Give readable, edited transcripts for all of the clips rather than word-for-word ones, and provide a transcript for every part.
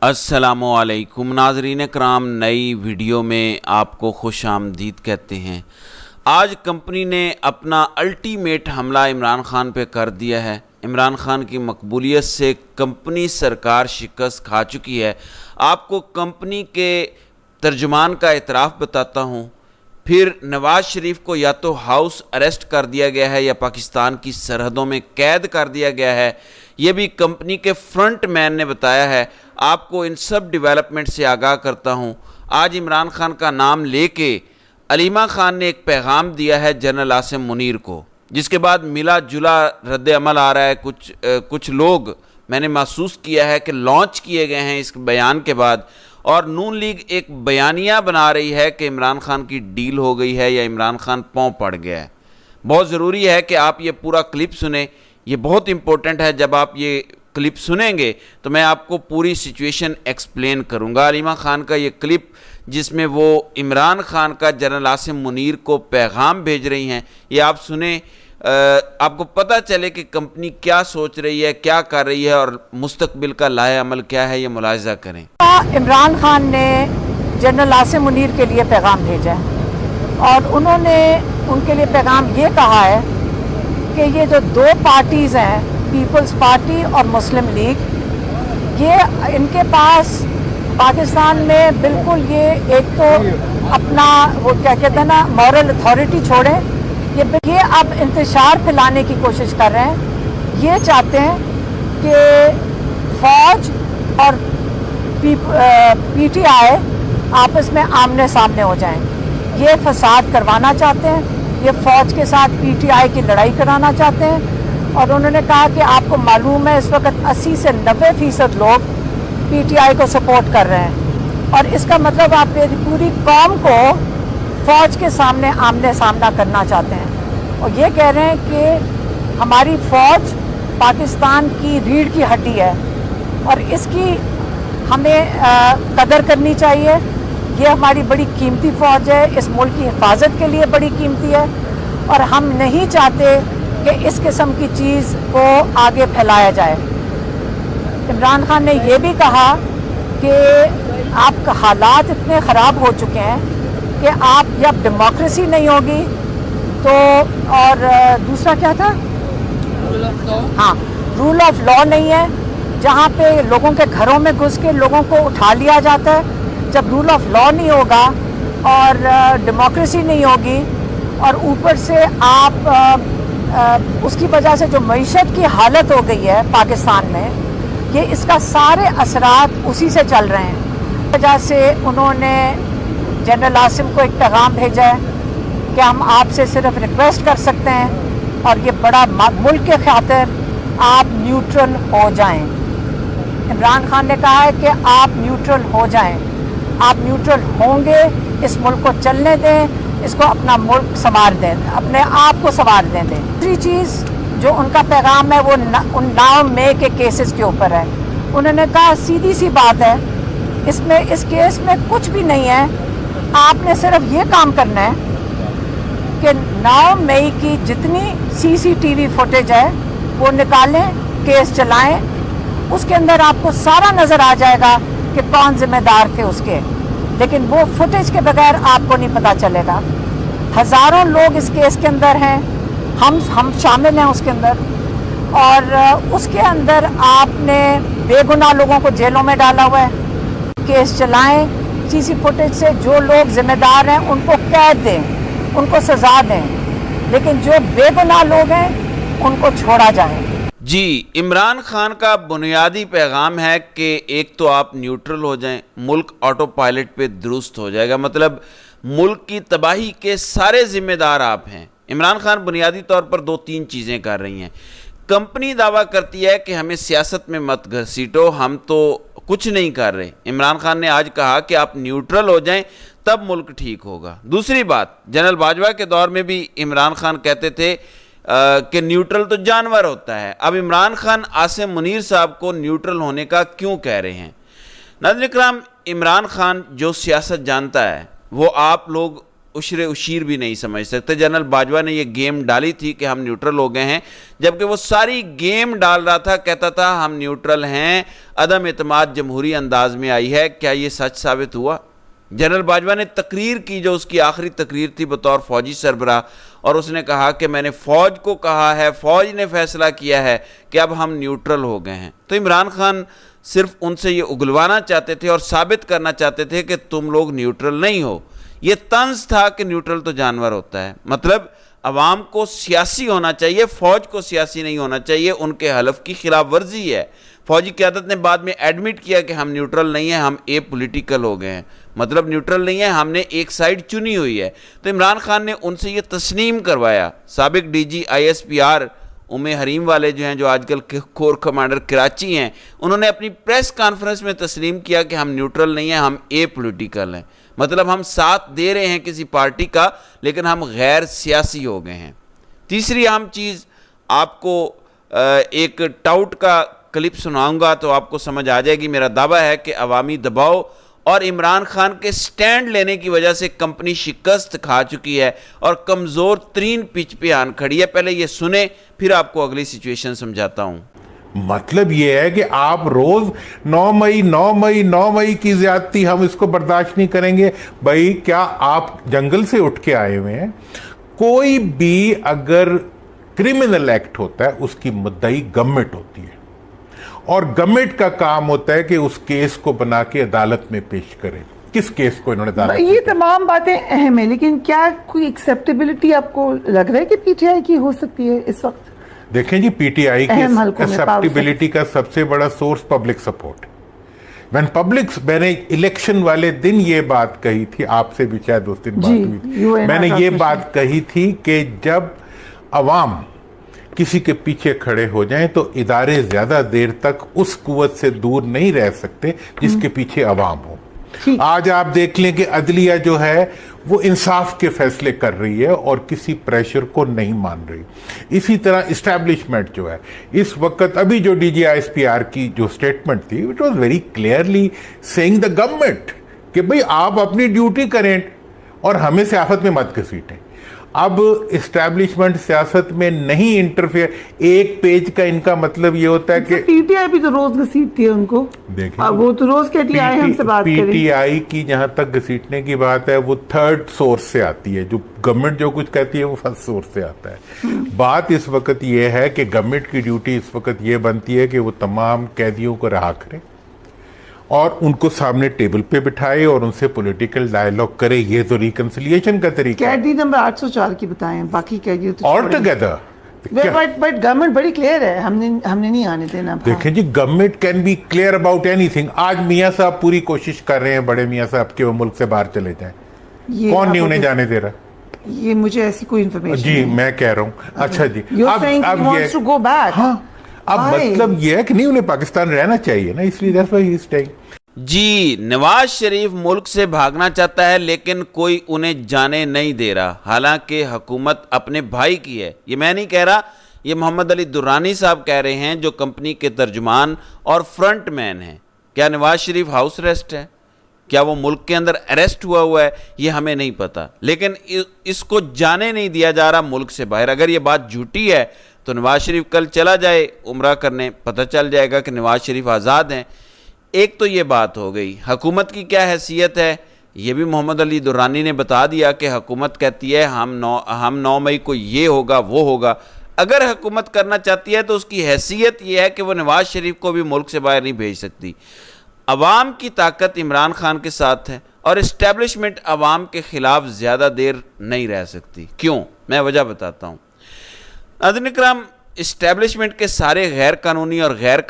السلام علیکم ناظرین کرام، نئی ویڈیو میں آپ کو خوش آمدید کہتے ہیں۔ آج کمپنی نے اپنا الٹیمیٹ حملہ عمران خان پہ کر دیا ہے۔ عمران خان کی مقبولیت سے کمپنی سرکار شکست کھا چکی ہے۔ آپ کو کمپنی کے ترجمان کا اعتراف بتاتا ہوں۔ پھر نواز شریف کو یا تو ہاؤس اریسٹ کر دیا گیا ہے یا پاکستان کی سرحدوں میں قید کر دیا گیا ہے، یہ بھی کمپنی کے فرنٹ مین نے بتایا ہے۔ آپ کو ان سب ڈیولپمنٹ سے آگاہ کرتا ہوں۔ آج عمران خان کا نام لے کے علیمہ خان نے ایک پیغام دیا ہے جنرل عاصم منیر کو، جس کے بعد ملا جلا رد عمل آ رہا ہے۔ کچھ لوگ میں نے محسوس کیا ہے کہ لانچ کیے گئے ہیں اس بیان کے بعد، اور نون لیگ ایک بیانیہ بنا رہی ہے کہ عمران خان کی ڈیل ہو گئی ہے یا عمران خان پاؤں پڑ گیا ہے۔ بہت ضروری ہے کہ آپ یہ پورا کلپ سنیں، یہ بہت امپورٹنٹ ہے۔ جب آپ یہ کلپ سنیں گے تو میں آپ کو پوری سچویشن ایکسپلین کروں گا۔ علیمہ خان کا یہ کلپ جس میں وہ عمران خان کا جنرل عاصم منیر کو پیغام بھیج رہی ہیں، یہ آپ سنیں، آپ کو پتہ چلے کہ کمپنی کیا سوچ رہی ہے، کیا کر رہی ہے، اور مستقبل کا لائحہ عمل کیا ہے، یہ ملاحظہ کریں۔ عمران خان نے جنرل عاصم منیر کے لیے پیغام بھیجا ہے، اور انہوں نے ان کے لیے پیغام یہ کہا ہے کہ یہ جو دو پارٹیز ہیں، پیپلز پارٹی اور مسلم لیگ، یہ ان کے پاس پاکستان میں بالکل یہ ایک تو اپنا وہ کیا کہتے ہیں نا مورل اتھارٹی چھوڑیں، یہ اب انتشار پھیلانے کی کوشش کر رہے ہیں۔ یہ چاہتے ہیں کہ فوج اور پی ٹی آئی آپس میں آمنے سامنے ہو جائیں۔ یہ فساد کروانا چاہتے ہیں، یہ فوج کے ساتھ پی ٹی آئی کی لڑائی کرانا چاہتے ہیں، اور انہوں نے کہا کہ آپ کو معلوم ہے اس وقت 80 سے 90% لوگ پی ٹی آئی کو سپورٹ کر رہے ہیں، اور اس کا مطلب آپ پوری قوم کو فوج کے سامنے آمنے سامنا کرنا چاہتے ہیں، اور یہ کہہ رہے ہیں کہ ہماری فوج پاکستان کی ریڑھ کی ہڈی ہے اور اس کی ہمیں قدر کرنی چاہیے۔ یہ ہماری بڑی قیمتی فوج ہے، اس ملک کی حفاظت کے لیے بڑی قیمتی ہے، اور ہم نہیں چاہتے کہ اس قسم کی چیز کو آگے پھیلایا جائے۔ عمران خان نے یہ بھی کہا کہ آپ کا حالات اتنے خراب ہو چکے ہیں کہ آپ جب ڈیموکریسی نہیں ہوگی تو، اور دوسرا کیا تھا، ہاں رول آف لا نہیں ہے، جہاں پہ لوگوں کے گھروں میں گھس کے لوگوں کو اٹھا لیا جاتا ہے۔ جب رول آف لا نہیں ہوگا اور ڈیموکریسی نہیں ہوگی، اور اوپر سے آپ اس کی وجہ سے جو معیشت کی حالت ہو گئی ہے پاکستان میں، یہ اس کا سارے اثرات اسی سے چل رہے ہیں۔ اس وجہ سے انہوں نے جنرل عاصم کو ایک پیغام بھیجا ہے کہ ہم آپ سے صرف ریکویسٹ کر سکتے ہیں، اور یہ بڑا ملک کے خاطر آپ نیوٹرل ہو جائیں۔ عمران خان نے کہا ہے کہ آپ نیوٹرل ہو جائیں، آپ نیوٹرل ہوں گے، اس ملک کو چلنے دیں، اس کو اپنا ملک سنوار دیں، اپنے آپ کو سنوار دیں۔ دوسری چیز جو ان کا پیغام ہے وہ ان 9 مئی کے کیسز کے اوپر ہے۔ انہوں نے کہا سیدھی سی بات ہے، اس کیس میں کچھ بھی نہیں ہے، آپ نے صرف یہ کام کرنا ہے کہ 9 مئی کی جتنی سی سی ٹی وی فوٹیج ہے وہ نکالیں، کیس چلائیں، اس کے اندر آپ کو سارا نظر آ جائے گا کہ کون ذمہ دار تھے اس کے، لیکن وہ فوٹیج کے بغیر آپ کو نہیں پتہ چلے گا۔ ہزاروں لوگ اس کیس کے اندر ہیں، ہم شامل ہیں اس کے اندر، اور اس کے اندر آپ نے بے گناہ لوگوں کو جیلوں میں ڈالا ہوا ہے۔ کیس چلائیں، سی سی فوٹیج سے جو لوگ ذمہ دار ہیں ان کو قید دیں، ان کو سزا دیں، لیکن جو بے گناہ لوگ ہیں ان کو چھوڑا جائے۔ جی، عمران خان کا بنیادی پیغام ہے کہ ایک تو آپ نیوٹرل ہو جائیں، ملک آٹو پائلٹ پہ درست ہو جائے گا، مطلب ملک کی تباہی کے سارے ذمہ دار آپ ہیں۔ عمران خان بنیادی طور پر 2-3 چیزیں کر رہی ہیں۔ کمپنی دعویٰ کرتی ہے کہ ہمیں سیاست میں مت گھسیٹو، ہم تو کچھ نہیں کر رہے۔ عمران خان نے آج کہا کہ آپ نیوٹرل ہو جائیں تب ملک ٹھیک ہوگا۔ دوسری بات، جنرل باجوہ کے دور میں بھی عمران خان کہتے تھے کہ نیوٹرل تو جانور ہوتا ہے۔ اب عمران خان عاصم منیر صاحب کو نیوٹرل ہونے کا کیوں کہہ رہے ہیں؟ ناظرین کرام، عمران خان جو سیاست جانتا ہے وہ آپ لوگ उशरे उशीर भी नहीं समझ सकते। जनरल बाजवा ने ये गेम डाली थी कि हम न्यूट्रल हो गए हैं, जबकि वो सारी गेम डाल रहा था, कहता था हम न्यूट्रल हैं, अदम एतमाद जमहूरी अंदाज में आई है। क्या ये सच साबित हुआ? जनरल बाजवा ने तकरीर की, जो उसकी आखिरी तकरीर थी बतौर फौजी सरबराह, और उसने कहा कि मैंने फ़ौज को कहा है, फ़ौज ने फैसला किया है कि अब हम न्यूट्रल हो गए हैं। तो इमरान खान सिर्फ उनसे ये उगलवाना चाहते थे और साबित करना चाहते थे कि तुम लोग न्यूट्रल नहीं हो। ये तंज था कि न्यूट्रल तो जानवर होता है, मतलब अवाम को सियासी होना चाहिए, फ़ौज को सियासी नहीं होना चाहिए। उनके हलफ की खिलाफ वर्जी है। फ़ौजी क़यादत ने बाद में एडमिट किया कि हम न्यूट्रल नहीं हैं, हम ए पॉलिटिकल हो गए हैं, मतलब न्यूट्रल नहीं है, हमने एक साइड चुनी हुई है। तो इमरान खान ने उनसे ये तस्लीम करवाया। साबिक DG ISPR उमे हरीम वाले जो हैं, जो आजकल कोर कमांडर कराची हैं, उन्होंने अपनी प्रेस कॉन्फ्रेंस में तस्लीम किया कि हम न्यूट्रल नहीं हैं, हम ए पॉलिटिकल हैं, मतलब हम साथ दे रहे हैं किसी पार्टी का, लेकिन हम गैर सियासी हो गए हैं। तीसरी अहम चीज़, आपको एक टाउट का क्लिप सुनाऊंगा तो आपको समझ आ जाएगी। मेरा दावा है कि अवामी दबाव और इमरान खान के स्टैंड लेने की वजह से कंपनी शिकस्त खा चुकी है और कमज़ोर तरीन पिच पे आन खड़ी है। पहले ये सुने, फिर आपको अगली सिचुएशन समझाता हूं। मतलब ये है कि आप रोज 9 मई की ज्यादती, हम इसको बर्दाश्त नहीं करेंगे। भाई, क्या आप जंगल से उठ के आए हुए हैं? कोई भी अगर क्रिमिनल एक्ट होता है, उसकी मुद्दई गवर्नमेंट होती है, और गवर्नमेंट का काम होता है कि उस केस को बना के अदालत में पेश करे। किस केस को इन्होंने अदालत में? ये तमाम बातें अहम है, लेकिन क्या कोई एक्सेप्टेबिलिटी आपको लग रहा है कि PTI की हो सकती है इस वक्त? देखें जी, PTI की एक्सेप्टेबिलिटी का सबसे बड़ा सोर्स पब्लिक सपोर्ट है। मैंने इलेक्शन वाले दिन ये बात कही थी, आपसे भी शायद उस दिन बात हुई थी, मैंने ये बात कही थी कि जब अवाम किसी के पीछे खड़े हो जाएं तो इदारे ज्यादा देर तक उस कुव्वत से दूर नहीं रह सकते जिसके पीछे अवाम हो। आज आप देख लें कि अदलिया जो है वो इंसाफ के फैसले कर रही है और किसी प्रेशर को नहीं मान रही। इसी तरह इस्टेब्लिशमेंट जो है इस वक्त, अभी जो DG ISPR की जो स्टेटमेंट थी, it was very clearly saying the government कि भाई आप अपनी ड्यूटी करें और हमें सियासत में मत घसीटें। अब इस्टेब्लिशमेंट सियासत में नहीं इंटरफेयर, एक पेज का इनका मतलब ये होता है कि PTI भी तो रोज घसीटती है उनको। देखिए, वो तो रोज कहती है हमसे बात करें। PTI की जहां तक घसीटने की बात है, वो थर्ड सोर्स से आती है। जो गवर्नमेंट जो कुछ कहती है वो फर्स्ट सोर्स से आता है। बात इस वक्त ये है कि गवर्नमेंट की ड्यूटी इस वक्त ये बनती है कि वो तमाम कैदियों को रहा करे और उनको सामने टेबल पे बिठाए और उनसे पॉलिटिकल डायलॉग करे। ये तो रिकंसिलिएशन का तरीका है। कैदी नंबर 804 की बताएं, बाकी कैदी तो ऑल टुगेदर। बट गवर्नमेंट बड़ी क्लियर है, हमने नहीं आने देना। देखें जी, government can be clear about anything. आज मियां साहब पूरी कोशिश कर रहे हैं, बड़े मियां साहब, के वो मुल्क से बाहर चले जाएं। कौन नहीं उन्हें जाने दे रहा? ये मुझे ऐसी कोई इन्फॉर्मेशन जी मैं कह रहा हूँ। अच्छा जी, अब मतलब ये है कि नहीं, उन्हें पाकिस्तान रहना चाहिए ना, इसलिए that's why he is staying. जी, नवाज शरीफ मुल्क से भागना चाहता है, लेकिन कोई उन्हें जाने नहीं दे रहा, हालांकि हुकूमत अपने भाई की है। ये मैं नहीं कह रहा, ये मोहम्मद अली दुर्रानी साहब कह रहे हैं, जो कंपनी के तर्जुमान और फ्रंट मैन हैं। क्या नवाज शरीफ हाउस अरेस्ट है? क्या वो मुल्क के अंदर अरेस्ट हुआ है? ये हमें नहीं पता, लेकिन इसको जाने नहीं दिया जा रहा मुल्क से बाहर। अगर ये बात झूठी है तो नवाज शरीफ कल चला जाए उम्रा करने, पता चल जाएगा कि नवाज शरीफ आज़ाद हैं। एक तो ये बात हो गई। हुकूमत की क्या हैसियत है, ये भी मोहम्मद अली दुर्रानी ने बता दिया कि हुकूमत कहती है हम 9 मई को ये होगा वो होगा। अगर हुकूमत करना चाहती है तो उसकी हैसियत ये है कि वो नवाज शरीफ को भी मुल्क से बाहर नहीं भेज सकती। अवाम की ताकत इमरान खान के साथ है और इस्टेब्लिशमेंट अवाम के खिलाफ ज़्यादा देर नहीं रह सकती। क्यों? मैं वजह बताता हूँ। नाज़रीन इकराम, इस्टेब्लिशमेंट के सारे गैर कानूनी और गैर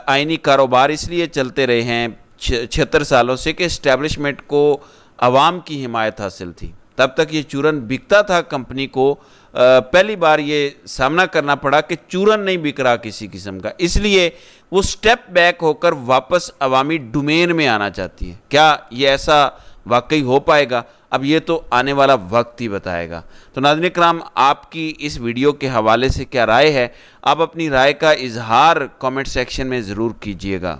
आइनी कारोबार इसलिए चलते रहे हैं 76 सालों से कि इस्टेब्लिशमेंट को अवाम की हिमायत हासिल थी। तब तक ये चूरन बिकता था। कंपनी को पहली बार ये सामना करना पड़ा कि चूरन नहीं बिक रहा किसी किस्म का, इसलिए वो स्टेप बैक होकर वापस अवामी डोमेन में आना चाहती है। क्या ये ऐसा वाकई हो पाएगा? अब ये तो आने वाला वक्त ही बताएगा। तो नाज़रीन इकराम, आपकी इस वीडियो के हवाले से क्या राय है? आप अपनी राय का इजहार कमेंट सेक्शन में ज़रूर कीजिएगा।